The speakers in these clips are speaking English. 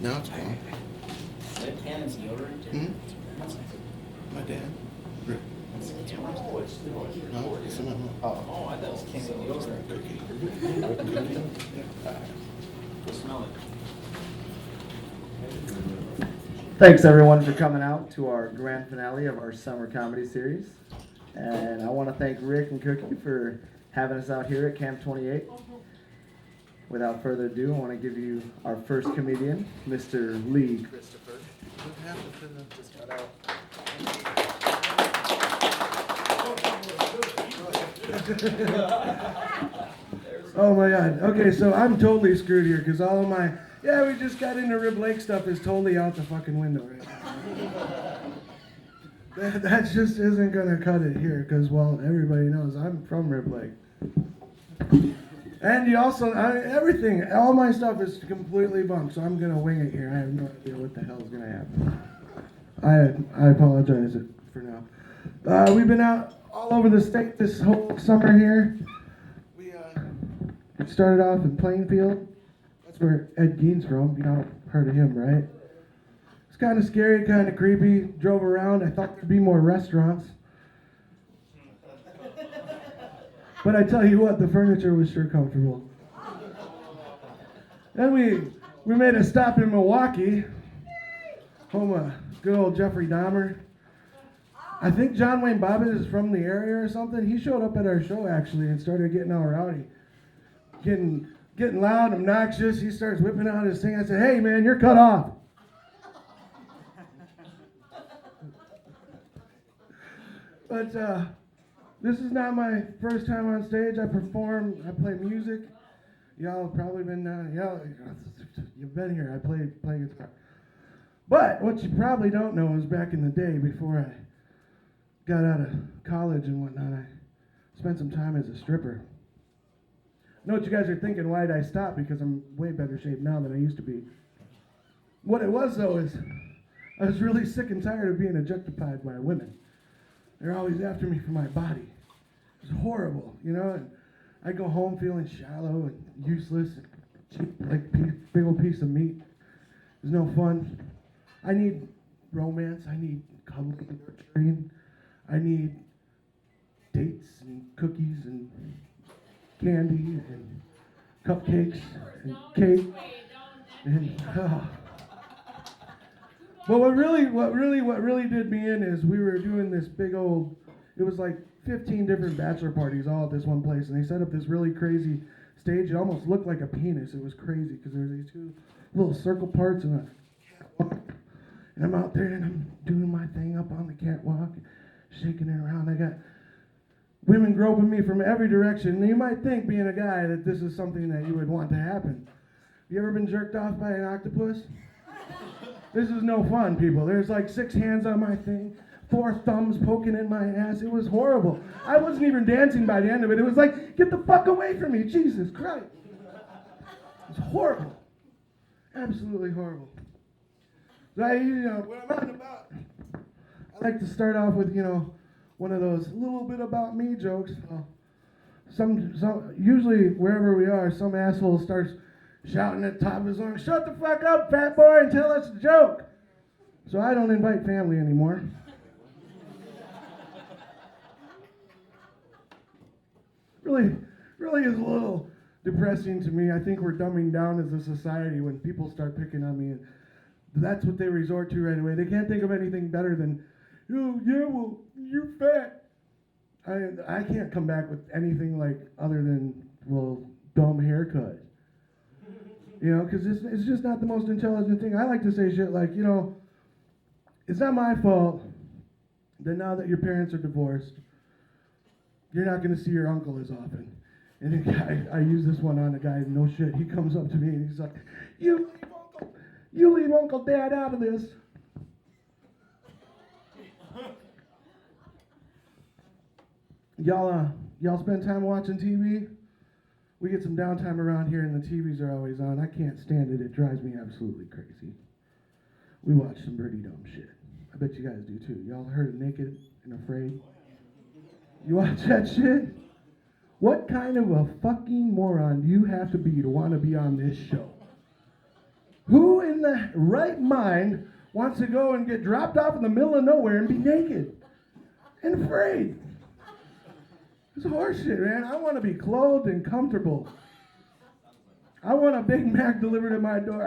No, it's gone. Is that Tannen's deodorant? Hmm? My dad. Rick. No, it's in my mouth. Oh, I thought it was Tannen's deodorant. Cookie. Go smell it. Thanks everyone for coming out to our grand finale of our summer comedy series. And I want to thank Rick and Cookie for having us out here at Camp 28. Without further ado, I want to give you our first comedian, Mr. Lee Christopher. What happened to the... Just got out. Oh my God. Okay, so I'm totally screwed here because all of my, we just got into Rib Lake stuff is totally out the fucking window right now. That just isn't going to cut it here because, well, everybody knows I'm from Rib Lake. And you also, everything, all my stuff is completely bumped, so I'm going to wing it here. I have no idea what the hell is going to happen. I apologize for now. We've been out all over the state this whole summer here. We started off in Plainfield. That's where Ed Gein's from. You know, heard of him, right? It's kind of scary, kind of creepy. Drove around. I thought there'd be more restaurants. But I tell you what, the furniture was sure comfortable. Then we made a stop in Milwaukee, home of good old Jeffrey Dahmer. I think John Wayne Bobbitt is from the area or something. He showed up at our show actually and started getting all rowdy. Getting loud, obnoxious. He starts whipping out his thing. I said, "Hey man, you're cut off." But this is not my first time on stage. I perform, I play music. Y'all have probably been, you've been here. I play guitar. But what you probably don't know is back in the day, before I got out of college and whatnot, I spent some time as a stripper. I know what you guys are thinking, why did I stop? Because I'm way better shape now than I used to be. What it was, though, is I was really sick and tired of being objectified by women. They're always after me for my body. It was horrible, you know? And I'd go home feeling shallow and useless, and cheap, like a big old piece of meat. It was no fun. I need romance. I need cuddling and nurturing. I need dates and cookies and candy and cupcakes and cake. And but what really did me in is we were doing this big old, it was like 15 different bachelor parties all at this one place, and they set up this really crazy stage. It almost looked like a penis. It was crazy because there were these two little circle parts and a catwalk. And I'm out there and I'm doing my thing up on the catwalk, shaking it around. I got women groping me from every direction. And you might think, being a guy, that this is something that you would want to happen. You ever been jerked off by an octopus? This is no fun, people. There's like 6 hands on my thing, 4 thumbs poking in my ass. It was horrible. I wasn't even dancing by the end of it. It was like, get the fuck away from me, Jesus Christ. It was horrible. Absolutely horrible. So what I'm on about, I like to start off with, one of those little bit about me jokes. Usually wherever we are, some asshole starts shouting at the top of his lungs, "Shut the fuck up, fat boy, and tell us a joke." So I don't invite family anymore. Really is a little depressing to me. I think we're dumbing down as a society when people start picking on me, and that's what they resort to right away. They can't think of anything better than, "Oh yeah, well, you're fat." I can't come back with anything like other than, well, dumb haircut. Because it's just not the most intelligent thing. I like to say shit like, it's not my fault that now that your parents are divorced, you're not going to see your uncle as often. And I use this one on a guy, no shit. He comes up to me and he's like, you leave Uncle Dad out of this. Y'all spend time watching TV? We get some downtime around here and the TVs are always on. I can't stand it. It drives me absolutely crazy. We watch some pretty dumb shit. I bet you guys do too. Y'all heard of Naked and Afraid? You watch that shit? What kind of a fucking moron do you have to be want to be on this show? Who in in the right mind wants to go and get dropped off in the middle of nowhere and be naked and afraid? It's horseshit, man. I want to be clothed and comfortable. I want a Big Mac delivered at my door.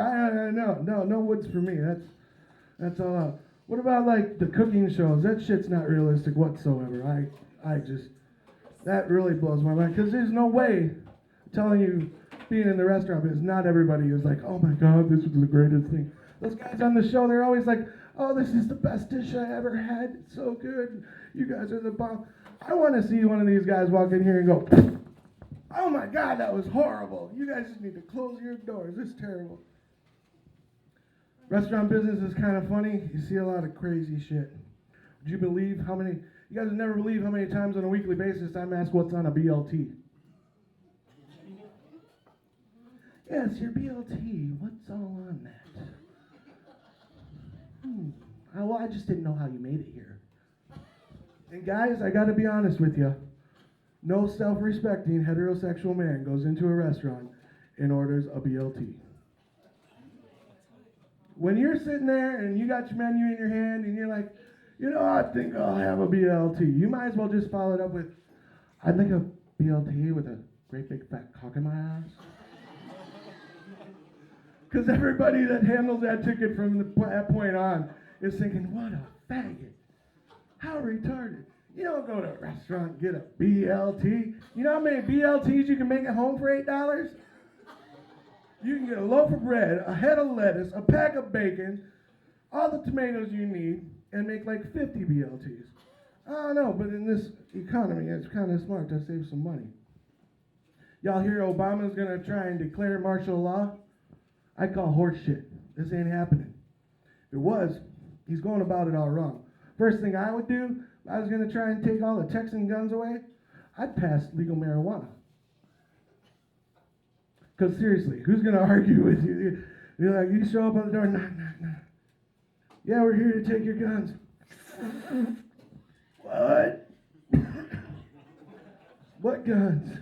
No woods for me. That's all out. What about like the cooking shows? That shit's not realistic whatsoever. I just, that really blows my mind, because there's no way, I'm telling you, being in the restaurant business, not everybody is like, oh my God, this was the greatest thing. Those guys on the show, they're always like, oh, this is the best dish I ever had. It's so good. You guys are the bomb. I want to see one of these guys walk in here and go, oh my God, that was horrible. You guys just need to close your doors. This is terrible. Restaurant business is kind of funny. You see a lot of crazy shit. Would you believe how many, you guys would never believe how many times on a weekly basis I'm asked what's on a BLT. Yes, your BLT. What's all on that? Well, I just didn't know how you made it here. And guys, I got to be honest with you. No self-respecting heterosexual man goes into a restaurant and orders a BLT. When you're sitting there and you got your menu in your hand and you're like, you know, I think I'll have a BLT, you might as well just follow it up with, I'd like a BLT with a great big fat cock in my ass. Because everybody that handles that ticket from that point on is thinking, what a faggot. How retarded. You don't go to a restaurant and get a BLT. You know how many BLTs you can make at home for $8? You can get a loaf of bread, a head of lettuce, a pack of bacon, all the tomatoes you need, and make like 50 BLTs. I don't know, but in this economy, it's kind of smart to save some money. Y'all hear Obama's going to try and declare martial law? I call horse shit. This ain't happening. If it was, he's going about it all wrong. First thing I would do, if I was going to try and take all the Texan guns away, I'd pass legal marijuana. Because seriously, who's going to argue with you? You're like, you show up on the door, knock, knock, knock. Yeah, we're here to take your guns. What? What guns?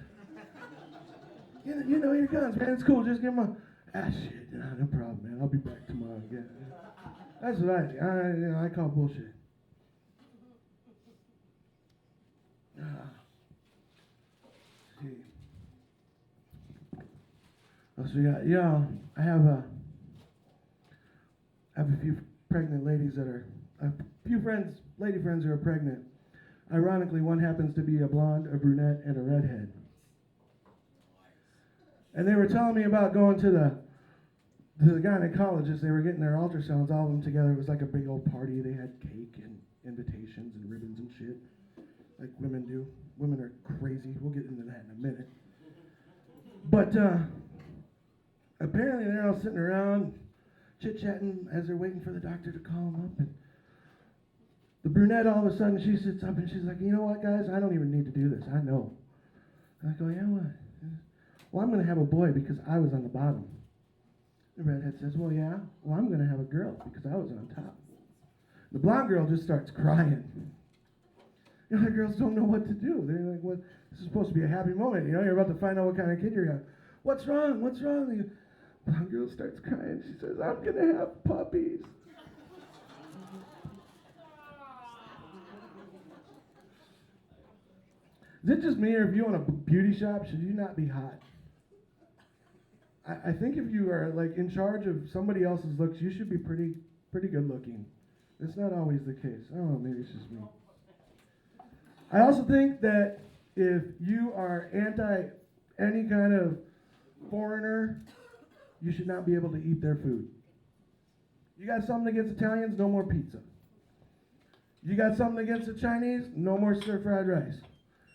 You know your guns, man. It's cool. Just give them a... shit. No problem, man. I'll be back tomorrow again. That's what I do. I call bullshit. See. So I have a few pregnant ladies that are, a few lady friends who are pregnant. Ironically, one happens to be a blonde, a brunette, and a redhead. And they were telling me about going to the gynecologist. They were getting their ultrasounds, all of them together. It was like a big old party. They had cake and invitations and ribbons and shit, like women do. Women are crazy. We'll get into that in a minute. But apparently they're all sitting around chit-chatting as they're waiting for the doctor to call them up. And the brunette, all of a sudden, she sits up and she's like, you know what, guys? I don't even need to do this. I know. And I go, yeah, what? Well, I'm going to have a boy because I was on the bottom. The redhead says, well, yeah. Well, I'm going to have a girl because I was on top. The blonde girl just starts crying. The other girls don't know what to do. They're like, well, this is supposed to be a happy moment. You know, you're about to find out what kind of kid you're going to have. What's wrong? What's wrong? The blonde girl starts crying. She says, I'm going to have puppies. Is it just me, or if you own a beauty shop, should you not be hot? I think if you are like in charge of somebody else's looks, you should be pretty good looking. It's not always the case. I don't know, maybe it's just me. I also think that if you are anti any kind of foreigner, you should not be able to eat their food. You got something against Italians? No more pizza. You got something against the Chinese? No more stir-fried rice.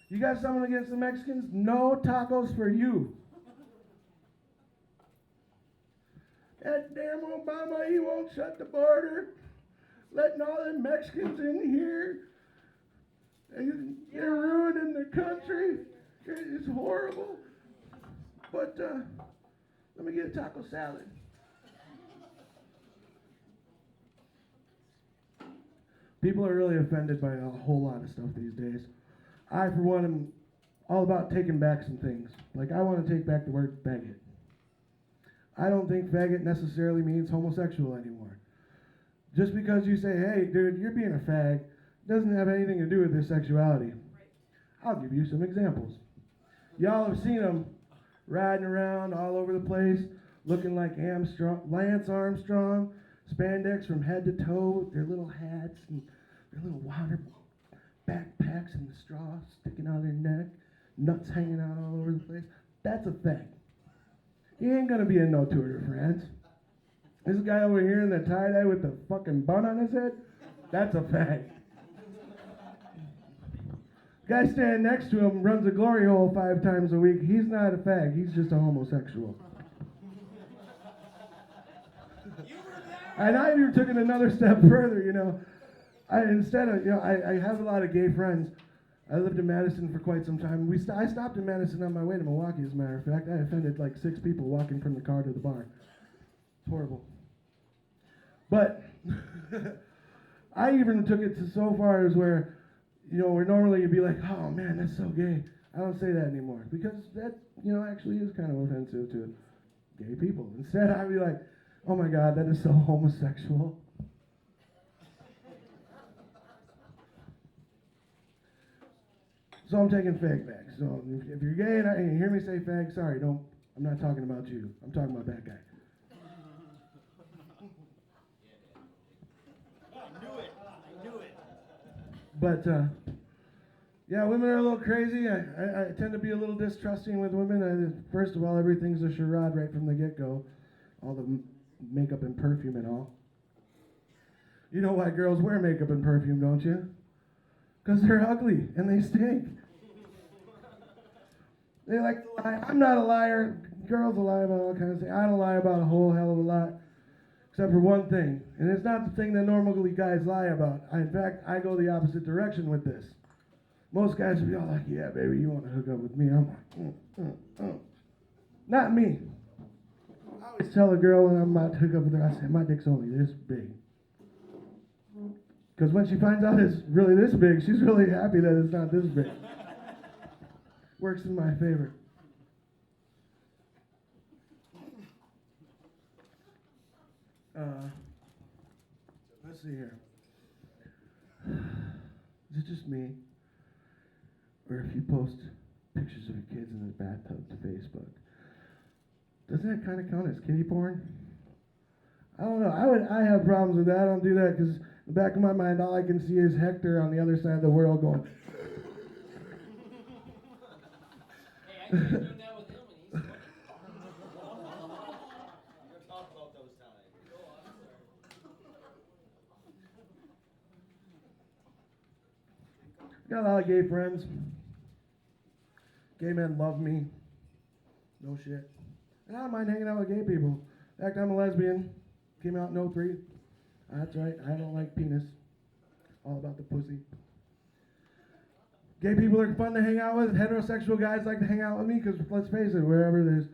You got something against the Mexicans? No tacos for you. That damn Obama, he won't shut the border, letting all them Mexicans in here. And they're ruining the country. It's horrible. But let me get a taco salad. People are really offended by a whole lot of stuff these days. I, for one, am all about taking back some things. Like, I want to take back the word faggot. I don't think faggot necessarily means homosexual anymore. Just because you say, hey, dude, you're being a fag, doesn't have anything to do with his sexuality. I'll give you some examples. Y'all have seen them riding around all over the place, looking like Lance Armstrong, spandex from head to toe with their little hats and their little water backpacks and the straw sticking out of their neck, nuts hanging out all over the place. That's a fag. He ain't gonna be in no Tour de France. This guy over here in the tie-dye with the fucking bun on his head, that's a fag. Guy standing next to him runs a glory hole 5 times a week. He's not a fag, he's just a homosexual. And I even took it another step further, you know. I have a lot of gay friends. I lived in Madison for quite some time. I stopped in Madison on my way to Milwaukee, as a matter of fact. I offended like 6 people walking from the car to the bar. It's horrible. But I even took it to so far as where, you know, where normally you'd be like, oh man, that's so gay. I don't say that anymore because that, you know, actually is kind of offensive to gay people. Instead, I'd be like, oh my God, that is so homosexual. So I'm taking fag back. So if you're gay and you hear me say fag, sorry, I'm not talking about you. I'm talking about that guy. I knew it. But yeah, women are a little crazy. I tend to be a little distrusting with women. First of all, everything's a charade right from the get-go. All the makeup and perfume and all. You know why girls wear makeup and perfume, don't you? Because they're ugly and they stink. They like to lie. I'm not a liar. Girls will lie about all kinds of things. I don't lie about a whole hell of a lot. Except for one thing. And it's not the thing that normally guys lie about. In fact, I go the opposite direction with this. Most guys will be all like, yeah, baby, you want to hook up with me? I'm like, Not me. I always tell a girl when I'm about to hook up with her, I say, my dick's only this big. Because when she finds out it's really this big, she's really happy that it's not this big. Works in my favor. Let's see here. Is it just me? Or if you post pictures of your kids in the bathtub to Facebook, doesn't that kind of count as kiddie porn? I don't know. I have problems with that. I don't do that because in the back of my mind, all I can see is Hector on the other side of the world going. Hey, I tried doing that with him and he's We're talk about those times. Go on, sorry. Got a lot of gay friends. Gay men love me. No shit. And I don't mind hanging out with gay people. In fact, I'm a lesbian. Came out in 03. That's right. I don't like penis. All about the pussy. Gay people are fun to hang out with. Heterosexual guys like to hang out with me because, let's face it, wherever there's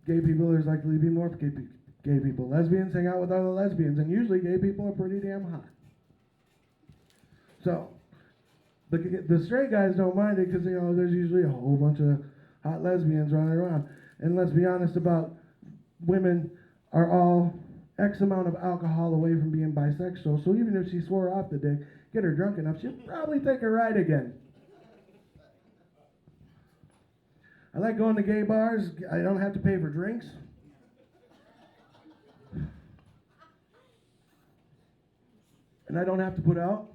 gay people, there's likely to be more gay people. Lesbians hang out with other lesbians, and usually gay people are pretty damn hot. So, the straight guys don't mind it because, you know, there's usually a whole bunch of hot lesbians running around. And let's be honest about women are all X amount of alcohol away from being bisexual. So even if she swore off the dick, get her drunk enough, she'd probably take a ride again. I like going to gay bars. I don't have to pay for drinks. And I don't have to put out.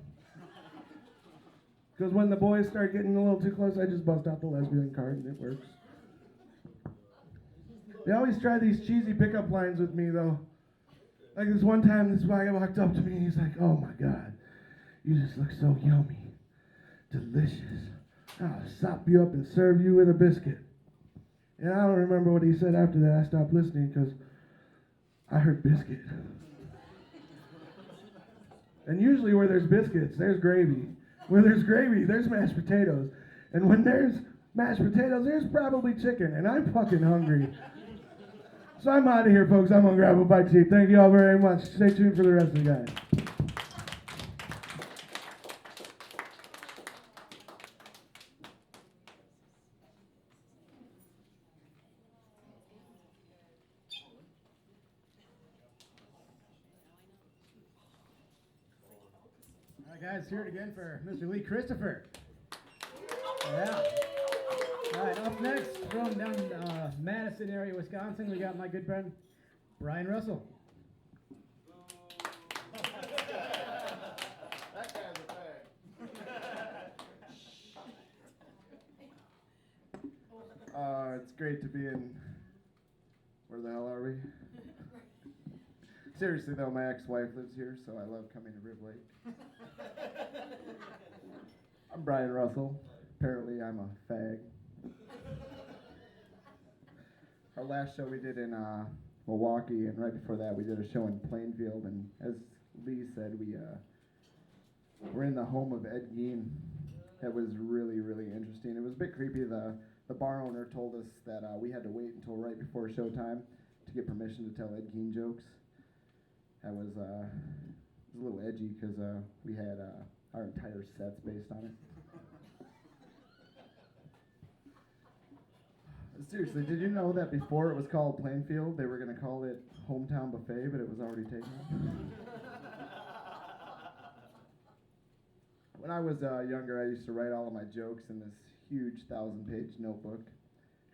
Because when the boys start getting a little too close, I just bust out the lesbian card and it works. They always try these cheesy pickup lines with me, though. Like this one time, this guy walked up to me and he's like, oh my God, you just look so yummy. Delicious. I'll sop you up and serve you with a biscuit. And I don't remember what he said after that. I stopped listening because I heard biscuit. And usually where there's biscuits, there's gravy. Where there's gravy, there's mashed potatoes. And when there's mashed potatoes, there's probably chicken. And I'm fucking hungry. So I'm out of here, folks. I'm going to grab a bite to eat. Thank you all very much. Stay tuned for the rest of the guys. right, guys, hear it again for Mr. Lee Christopher. Yeah. All right, up next from down Madison area, Wisconsin, we got my good friend Brian Russell. It's great to be in. Where the hell are we? Seriously though, my ex-wife lives here, so I love coming to Riv Lake. I'm Brian Russell. Apparently, I'm a fag. Our last show we did in Milwaukee, and right before that, we did a show in Plainfield. And as Lee said, we're in the home of Ed Gein. That was really, really interesting. It was a bit creepy. The bar owner told us that we had to wait until right before showtime to get permission to tell Ed Gein jokes. That was a little edgy because we had our entire sets based on it. Seriously, did you know that before it was called Plainfield, they were going to call it Hometown Buffet, but it was already taken? When I was younger, I used to write all of my jokes in this huge 1,000-page notebook.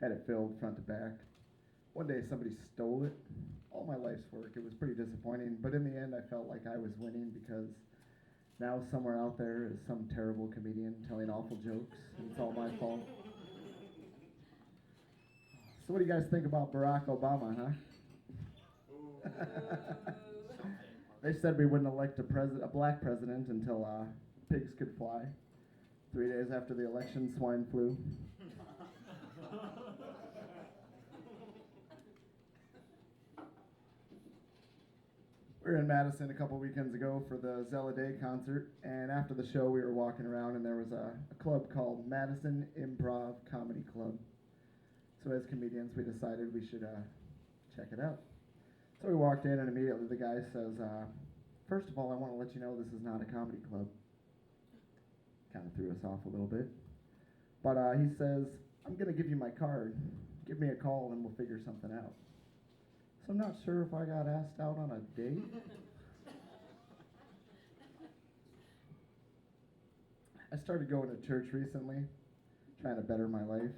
Had it filled front to back. One day somebody stole it. All my life's work. It was pretty disappointing, but in the end I felt like I was winning because now somewhere out there is some terrible comedian telling awful jokes, and it's all my fault. So what do you guys think about Barack Obama, huh? They said we wouldn't elect a black president until pigs could fly. 3 days after the election, swine flu. We were in Madison a couple weekends ago for the Zella Day concert, and after the show we were walking around and there was a club called Madison Improv Comedy Club. So as comedians we decided we should check it out. So we walked in and immediately the guy says, first of all, I want to let you know this is not a comedy club. Kind of threw us off a little bit. But he says, I'm going to give you my card. Give me a call and we'll figure something out. So I'm not sure if I got asked out on a date. I started going to church recently, trying to better my life.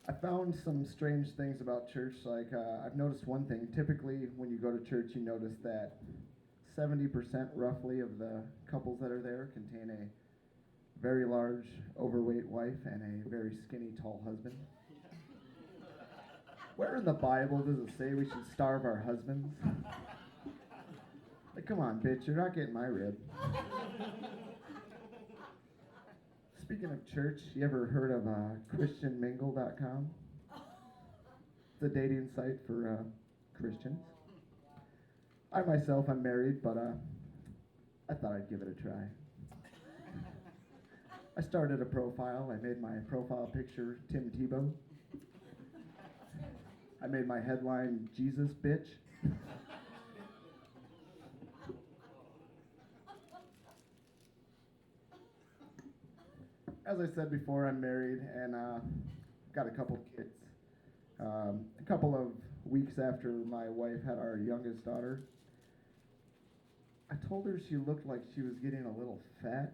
I found some strange things about church, like I've noticed one thing. Typically, when you go to church, you notice that 70% roughly of the couples that are there contain a very large, overweight wife and a very skinny, tall husband. Where in the Bible does it say we should starve our husbands? Like, come on, bitch, you're not getting my rib. Speaking of church, you ever heard of ChristianMingle.com? It's a dating site for Christians. I myself, I'm married, but I thought I'd give it a try. I started a profile. I made my profile picture Tim Tebow. I made my headline, Jesus Bitch. As I said before, I'm married and got a couple kids. A couple of weeks after my wife had our youngest daughter, I told her she looked like she was getting a little fat.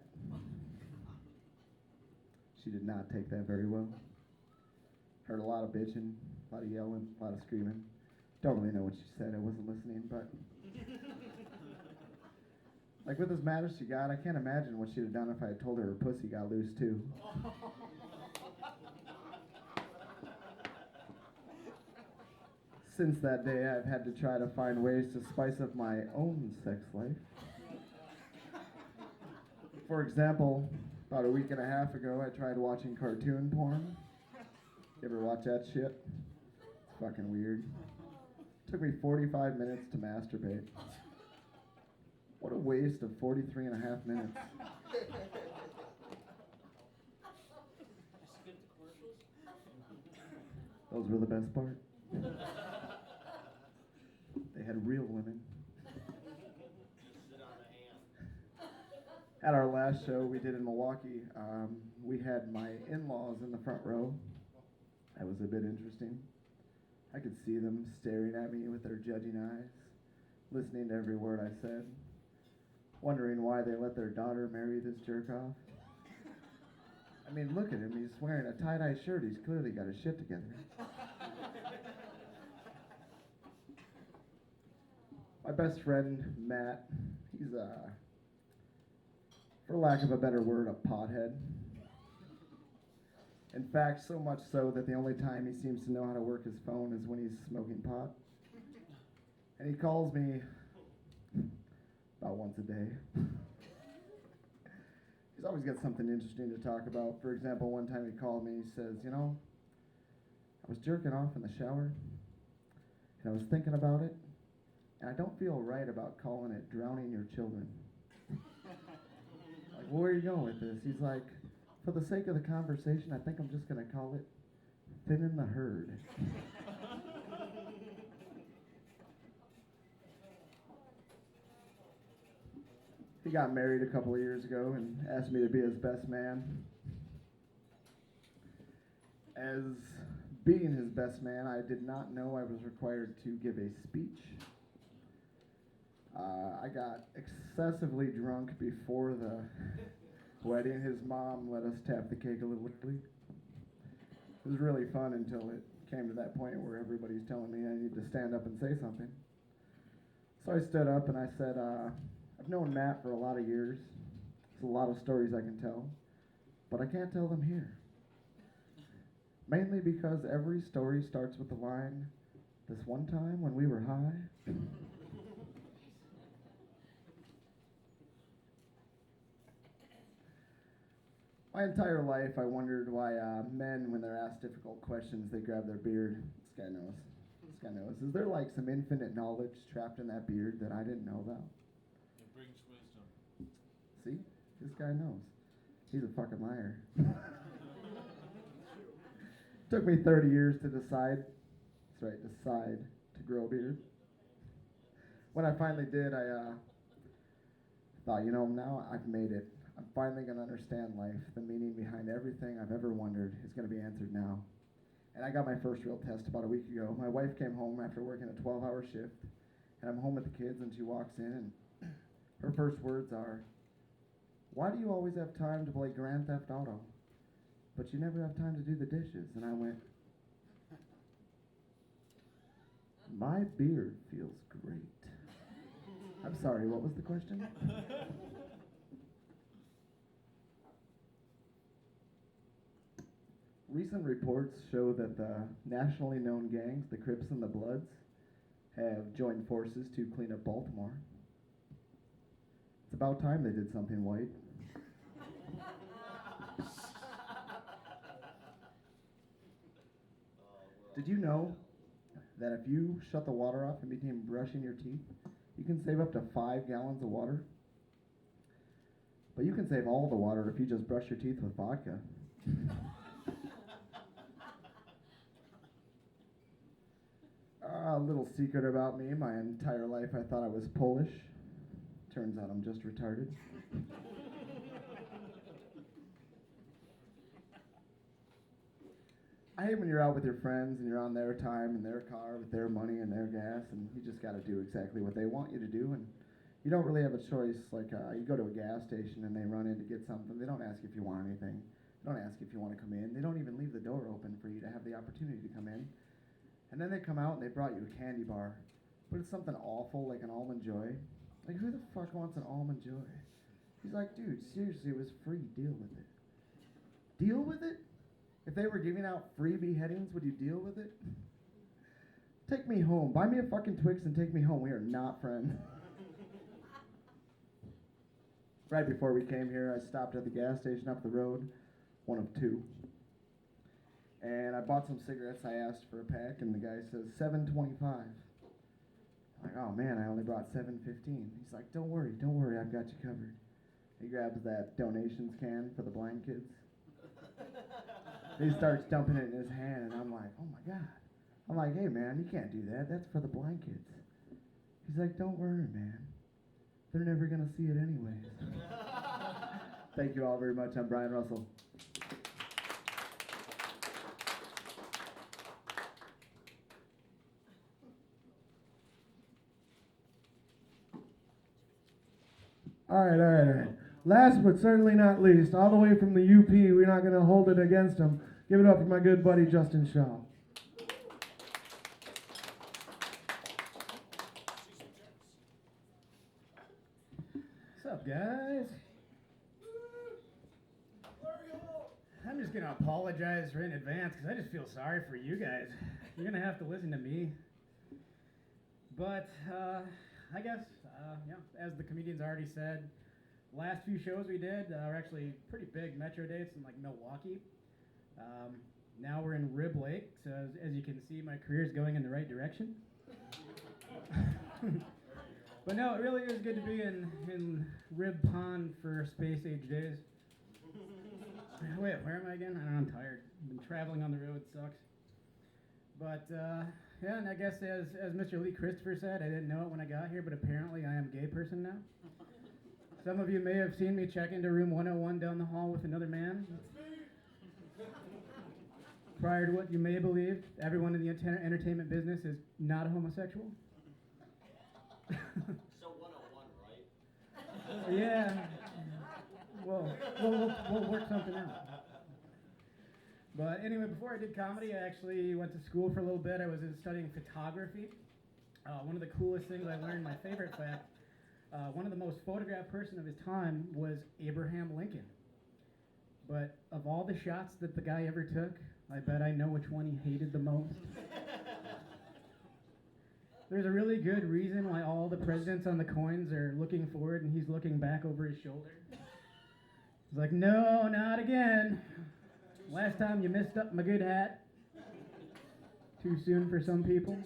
She did not take that very well. Heard a lot of bitching, a lot of yelling, a lot of screaming. Don't really know what she said, I wasn't listening, but... like with as mad as she got, I can't imagine what she'd have done if I had told her her pussy got loose too. Since that day, I've had to try to find ways to spice up my own sex life. For example, about a week and a half ago, I tried watching cartoon porn. You ever watch that shit? It's fucking weird. It took me 45 minutes to masturbate. What a waste of 43 and a half minutes. Those were the best part. They had real women. At our last show we did in Milwaukee, we had my in-laws in the front row. That was a bit interesting. I could see them staring at me with their judging eyes, listening to every word I said. wondering why they let their daughter marry this jerk off. I mean, look at him. He's wearing a tie-dye shirt. He's clearly got his shit together. My best friend, Matt, he's for lack of a better word, a pothead. In fact, so much so that the only time he seems to know how to work his phone is when he's smoking pot. And he calls me about once a day. He's always got something interesting to talk about. For example, one time he called me, he says, you know, I was jerking off in the shower, and I was thinking about it, and I don't feel right about calling it drowning your children. Like, well, where are you going with this? He's like, for the sake of the conversation, I think I'm just going to call it thinning the herd. He got married a couple of years ago and asked me to be his best man. As being his best man, I did not know I was required to give a speech. I got excessively drunk before the wedding. His mom let us tap the cake a little early. It was really fun until it came to that point where everybody's telling me I need to stand up and say something. So I stood up and I said, I've known Matt for a lot of years. There's a lot of stories I can tell, but I can't tell them here. Mainly because every story starts with the line, this one time when we were high. My entire life, I wondered why men, when they're asked difficult questions, they grab their beard. This guy knows. This guy knows. Is there like some infinite knowledge trapped in that beard that I didn't know about? It brings wisdom. See? This guy knows. He's a fucking liar. Took me 30 years to decide. That's right, decide to grow a beard. When I finally did, I thought, you know, now I've made it. I'm finally going to understand life. The meaning behind everything I've ever wondered is going to be answered now. And I got my first real test about a week ago. My wife came home after working a 12-hour shift, and I'm home with the kids, and she walks in, and her first words are, why do you always have time to play Grand Theft Auto, but you never have time to do the dishes? And I went, my beard feels great. I'm sorry, what was the question? Recent reports show that the nationally known gangs, the Crips and the Bloods, have joined forces to clean up Baltimore. It's about time they did something, White. Did you know that if you shut the water off in between brushing your teeth, you can save up to 5 gallons of water? But you can save all the water if you just brush your teeth with vodka. A little secret about me, my entire life I thought I was Polish. Turns out I'm just retarded. I hate when you're out with your friends and you're on their time and their car with their money and their gas, and you just got to do exactly what they want you to do, and you don't really have a choice. Like you go to a gas station and they run in to get something. They don't ask if you want anything. They don't ask if you want to come in. They don't even leave the door open for you to have the opportunity to come in. And then they come out and they brought you a candy bar, but it's something awful like an Almond Joy. Like, who the fuck wants an Almond Joy? He's like, dude, seriously, it was free. Deal with it. Deal with it? If they were giving out free beheadings, would you deal with it? Take me home. Buy me a fucking Twix and take me home. We are not friends. Right before we came here, I stopped at the gas station up the road, one of 2. And I bought some cigarettes. I asked for a pack, and the guy says $7.25. I'm like, oh man, I only brought $7.15. He's like, don't worry, I've got you covered. He grabs that donations can for the blind kids. He starts dumping it in his hand, and I'm like, oh my God. I'm like, hey man, you can't do that. That's for the blind kids. He's like, don't worry, man. They're never gonna see it anyways. Thank you all very much. I'm Brian Russell. All right, all right, all right. Last but certainly not least, all the way from the UP, we're not going to hold it against him. Give it up for my good buddy Justin Shaw. What's up, guys? I'm just gonna apologize in advance because I just feel sorry for you guys. You're gonna have to listen to me. But I guess, yeah, as the comedians already said, last few shows we did are actually pretty big metro dates in like Milwaukee. Now we're in Rib Lake, so as you can see, my career's going in the right direction. But no, it really is good to be in Rib Pond for Space Age days. Wait, where am I again? I don't know, I'm tired. Been traveling on the road, sucks. But yeah, and I guess as Mr. Lee Christopher said, I didn't know it when I got here, but apparently I am a gay person now. Some of you may have seen me check into room 101 down the hall with another man. Prior to what you may believe, everyone in the entertainment business is not a homosexual. So 101, right? Yeah. Well, we'll work something out. But anyway, before I did comedy, I actually went to school for a little bit. I was studying photography. One of the coolest things I learned, my favorite fact, one of the most photographed person of his time was Abraham Lincoln. But of all the shots that the guy ever took, I bet I know which one he hated the most. There's a really good reason why all the presidents on the coins are looking forward and he's looking back over his shoulder. He's like, no, not again. Last time you messed up my good hat. Too soon for some people.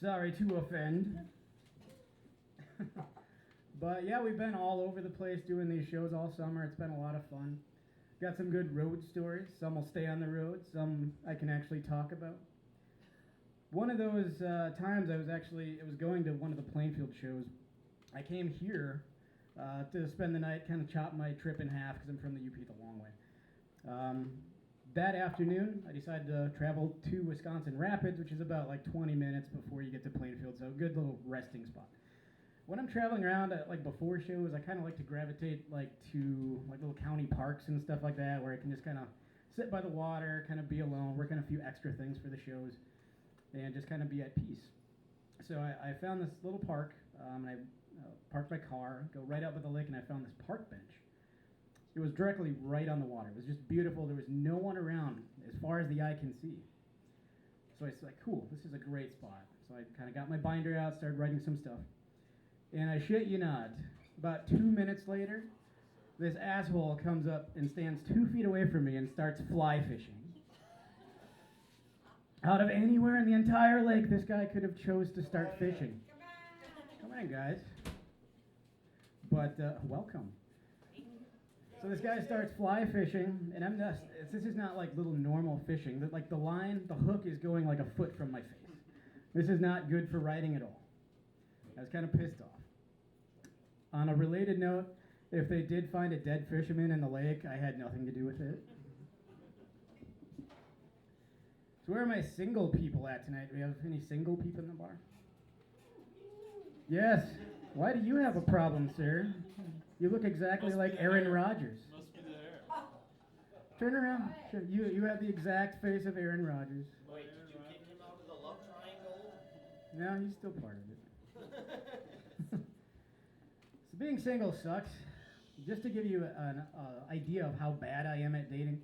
Sorry to offend. But yeah, we've been all over the place doing these shows all summer. It's been a lot of fun. Got some good road stories. Some will stay on the road. Some I can actually talk about. One of those times it was going to one of the Plainfield shows. I came here to spend the night, kind of chop my trip in half because I'm from the UP the long way. That afternoon, I decided to travel to Wisconsin Rapids, which is about like 20 minutes before you get to Plainfield, so a good little resting spot. When I'm traveling around, like before shows, I kind of like to gravitate like to like little county parks and stuff like that, where I can just kind of sit by the water, kind of be alone, work on a few extra things for the shows, and just kind of be at peace. So I found this little park, and I parked my car, go right out by the lake, and I found this park bench. It was directly right on the water. It was just beautiful. There was no one around as far as the eye can see. So I was like, cool, this is a great spot. So I kind of got my binder out, started writing some stuff. And I shit you not, about 2 minutes later, this asshole comes up and stands 2 feet away from me and starts fly fishing. Out of anywhere in the entire lake, this guy could have chose to start fishing. Come on, guys. But welcome. So this guy starts fly fishing, and this is not like little normal fishing. Like the line, the hook is going like a foot from my face. This is not good for riding at all. I was kind of pissed off. On a related note, if they did find a dead fisherman in the lake, I had nothing to do with it. So where are my single people at tonight? Do we have any single people in the bar? Yes. Why do you have a problem, sir? You look exactly like Aaron Rodgers. Must be the hair. Turn around. Sure. You have the exact face of Aaron Rodgers. Wait, did you kick him out of the love triangle? No, he's still part of it. So being single sucks. Just to give you an idea of how bad I am at dating,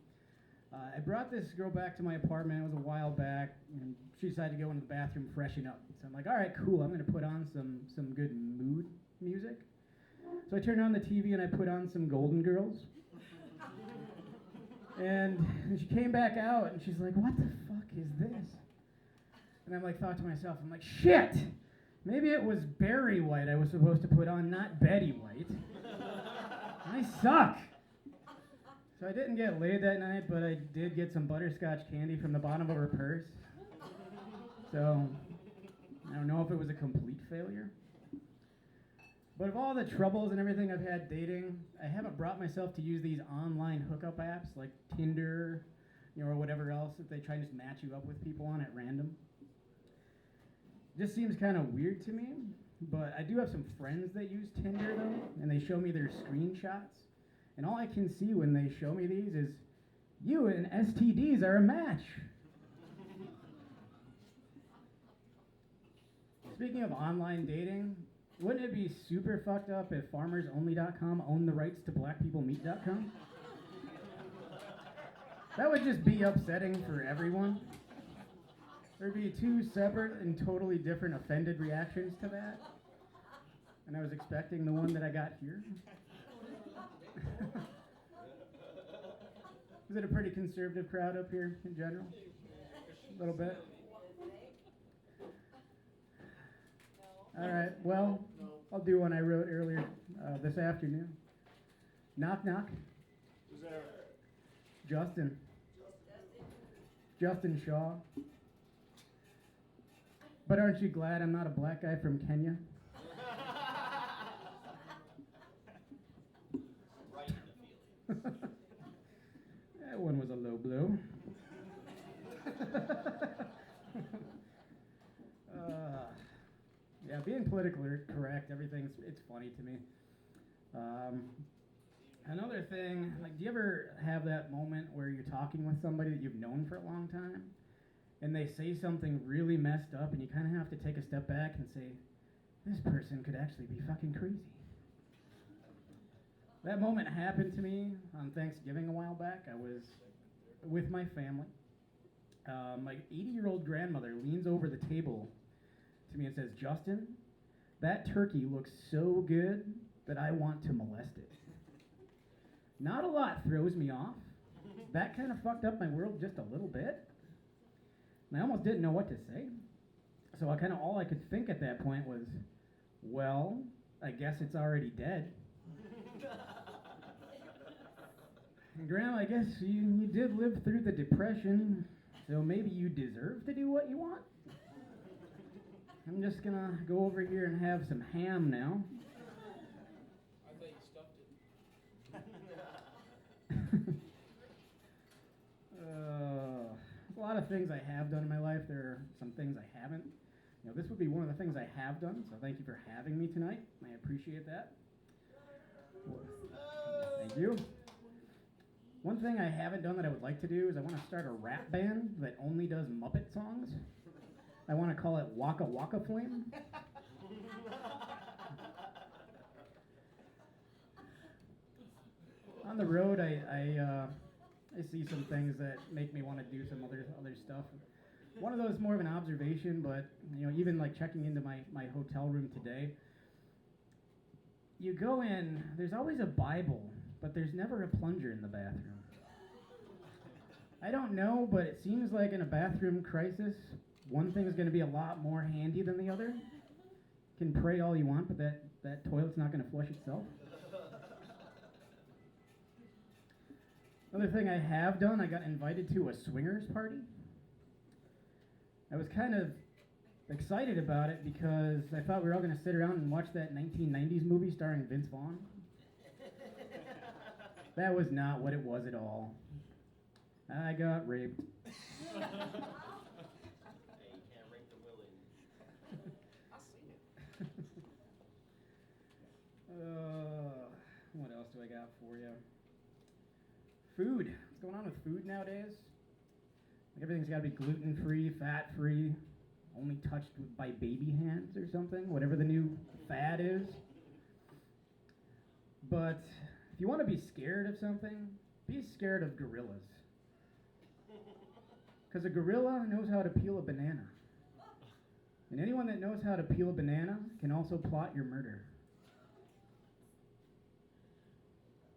I brought this girl back to my apartment. It was a while back, and she decided to go into the bathroom, freshen up. So I'm like, all right, cool. I'm going to put on some good mood music. So I turned on the TV and I put on some Golden Girls. And she came back out and she's like, what the fuck is this? And I'm like, thought to myself, I'm like, shit! Maybe it was Barry White I was supposed to put on, not Betty White. I suck! So I didn't get laid that night, but I did get some butterscotch candy from the bottom of her purse. So I don't know if it was a complete failure. But of all the troubles and everything I've had dating, I haven't brought myself to use these online hookup apps like Tinder, or whatever else that they try and just match you up with people on at random. It just seems kind of weird to me. But I do have some friends that use Tinder though, and they show me their screenshots. And all I can see when they show me these is, you and STDs are a match. Speaking of online dating, wouldn't it be super fucked up if FarmersOnly.com owned the rights to BlackPeopleMeet.com? That would just be upsetting for everyone. There'd be two separate and totally different offended reactions to that. And I was expecting the one that I got here. Is it a pretty conservative crowd up here in general? A little bit? All right, well, I'll do one I wrote earlier this afternoon. Knock, knock. Who's there? Justin. Justin Shaw. But aren't you glad I'm not a black guy from Kenya? Right in the feeling. That one was a low blow. Yeah, being politically correct, it's funny to me. Another thing, like, do you ever have that moment where you're talking with somebody that you've known for a long time, and they say something really messed up, and you kind of have to take a step back and say, this person could actually be fucking crazy. That moment happened to me on Thanksgiving a while back. I was with my family. My 80-year-old grandmother leans over the table to me and says, Justin, that turkey looks so good that I want to molest it. Not a lot throws me off. That kind of fucked up my world just a little bit. And I almost didn't know what to say. So all I could think at that point was, well, I guess it's already dead. And Grandma, I guess you did live through the Depression, so maybe you deserve to do what you want. I'm just gonna go over here and have some ham now. I thought you stuffed it. A lot of things I have done in my life. There are some things I haven't. You know, this would be one of the things I have done, so thank you for having me tonight. I appreciate that. Thank you. One thing I haven't done that I would like to do is I want to start a rap band that only does Muppet songs. I want to call it Waka Waka Flame. On the road, I see some things that make me want to do some other stuff. One of those more of an observation, but even like checking into my hotel room today. You go in, there's always a Bible, but there's never a plunger in the bathroom. I don't know, but it seems like in a bathroom crisis, one thing is going to be a lot more handy than the other. You can pray all you want, but that toilet's not going to flush itself. Another thing I have done, I got invited to a swingers party. I was kind of excited about it because I thought we were all going to sit around and watch that 1990s movie starring Vince Vaughn. That was not what it was at all. I got raped. Hey, you can't rape the willing. I've seen it. What else do I got for you? Food. What's going on with food nowadays? Like everything's got to be gluten-free, fat-free, only touched by baby hands or something, whatever the new fad is. But if you want to be scared of something, be scared of gorillas. Because a gorilla knows how to peel a banana. And anyone that knows how to peel a banana can also plot your murder.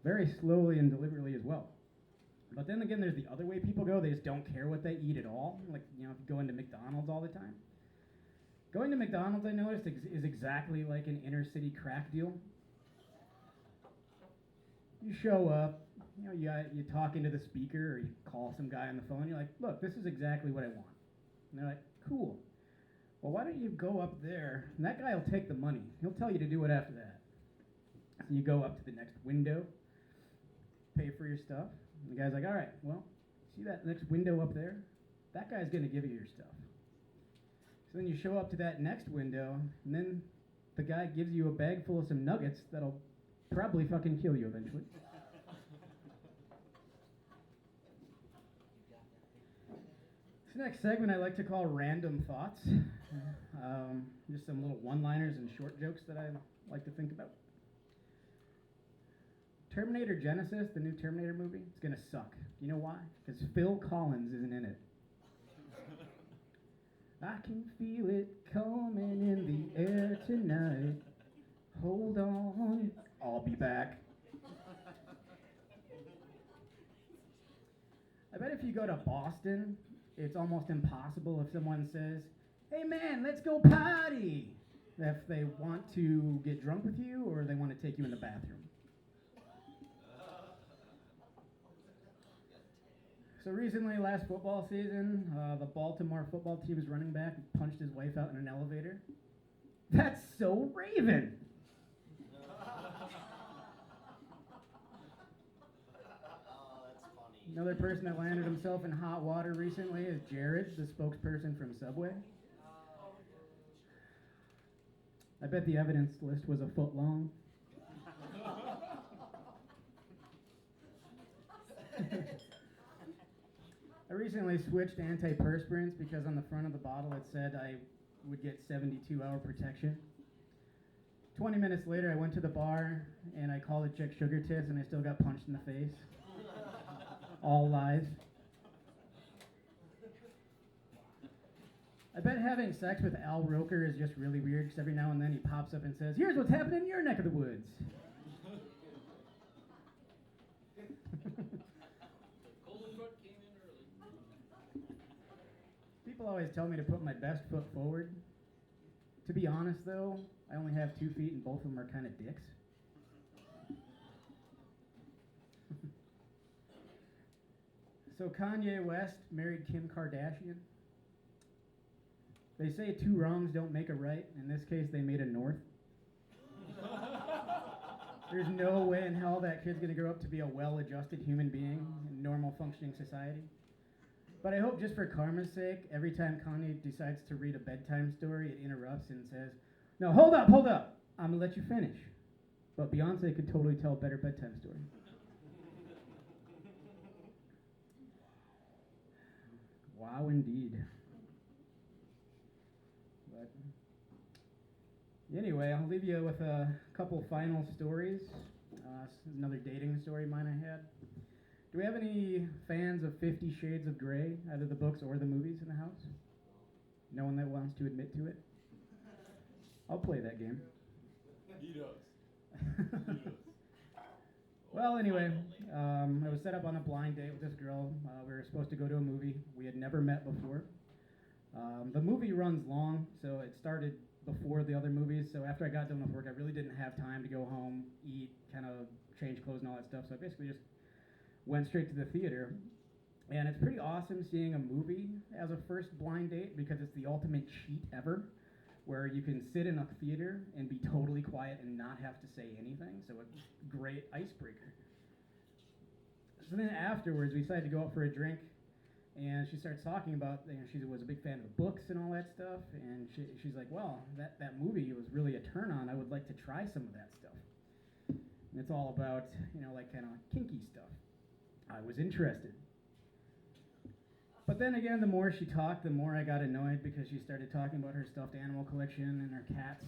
Very slowly and deliberately as well. But then again, there's the other way people go. They just don't care what they eat at all. Like, if you go into McDonald's all the time. Going to McDonald's, I noticed, is exactly like an inner city crack deal. You show up, you talk into the speaker, or you call some guy on the phone. You're like, look, this is exactly what I want. And they're like, cool. Well, why don't you go up there, and that guy will take the money. He'll tell you to do it after that. So you go up to the next window, pay for your stuff. And the guy's like, all right, well, see that next window up there? That guy's going to give you your stuff. So then you show up to that next window, and then the guy gives you a bag full of some nuggets that'll probably fucking kill you eventually. This next segment I like to call Random Thoughts. Just some little one-liners and short jokes that I like to think about. Terminator Genesis, the new Terminator movie, it's gonna suck. You know why? Because Phil Collins isn't in it. I can feel it coming in the air tonight. Hold on, I'll be back. I bet if you go to Boston, it's almost impossible if someone says, "Hey man, let's go party," if they want to get drunk with you or they want to take you in the bathroom. So recently, last football season, the Baltimore football team's running back punched his wife out in an elevator. That's so Raven. Another person that landed himself in hot water recently is Jared, the spokesperson from Subway. I bet the evidence list was a foot long. I recently switched to antiperspirants because on the front of the bottle it said I would get 72-hour protection. 20 minutes later, I went to the bar and I called a chick sugar tits and I still got punched in the face. All lies. I bet having sex with Al Roker is just really weird because every now and then he pops up and says, "Here's what's happening in your neck of the woods." People always tell me to put my best foot forward. To be honest, though, I only have 2 feet and both of them are kind of dicks. So Kanye West married Kim Kardashian. They say 2 wrongs don't make a right. In this case, they made a north. There's no way in hell that kid's going to grow up to be a well-adjusted human being in normal functioning society. But I hope just for karma's sake, every time Kanye decides to read a bedtime story, it interrupts and says, "No, hold up. I'm going to let you finish." But Beyonce could totally tell a better bedtime story. Wow, indeed. But anyway, I'll leave you with a couple final stories. This is another dating story mine I had. Do we have any fans of 50 Shades of Grey, either the books or the movies, in the house? No one that wants to admit to it? I'll play that game. He does. Well, anyway, I was set up on a blind date with this girl. We were supposed to go to a movie. We had never met before. The movie runs long, so it started before the other movies. So after I got done with work, I really didn't have time to go home, eat, kind of change clothes and all that stuff. So I basically just went straight to the theater. And it's pretty awesome seeing a movie as a first blind date because it's the ultimate cheat ever, where you can sit in a theater and be totally quiet and not have to say anything. So it's a great icebreaker. So then afterwards, we decided to go out for a drink, and she starts talking about, she was a big fan of the books and all that stuff, and she's like, "Well, that movie was really a turn on. I would like to try some of that stuff." And it's all about, like kind of kinky stuff. I was interested. But then again, the more she talked, the more I got annoyed because she started talking about her stuffed animal collection and her cats.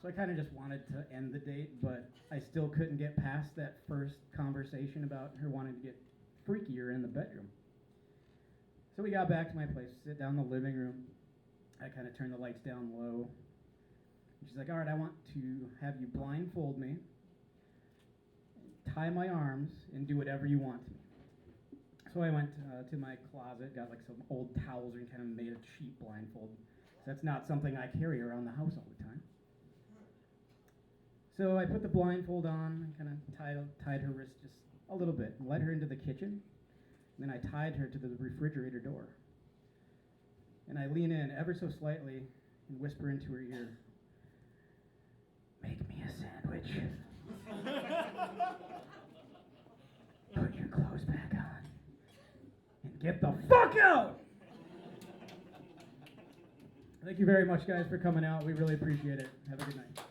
So I kind of just wanted to end the date, but I still couldn't get past that first conversation about her wanting to get freakier in the bedroom. So we got back to my place, sit down in the living room. I kind of turned the lights down low. And she's like, "All right, I want to have you blindfold me, tie my arms, and do whatever you want to me." So I went to my closet, got like some old towels and kind of made a cheap blindfold. So that's not something I carry around the house all the time. So I put the blindfold on, kind of tied her wrist just a little bit, and led her into the kitchen. And then I tied her to the refrigerator door. And I lean in ever so slightly and whisper into her ear, "Make me a sandwich. Put your clothes back on. And get the fuck out!" Thank you very much, guys, for coming out. We really appreciate it. Have a good night.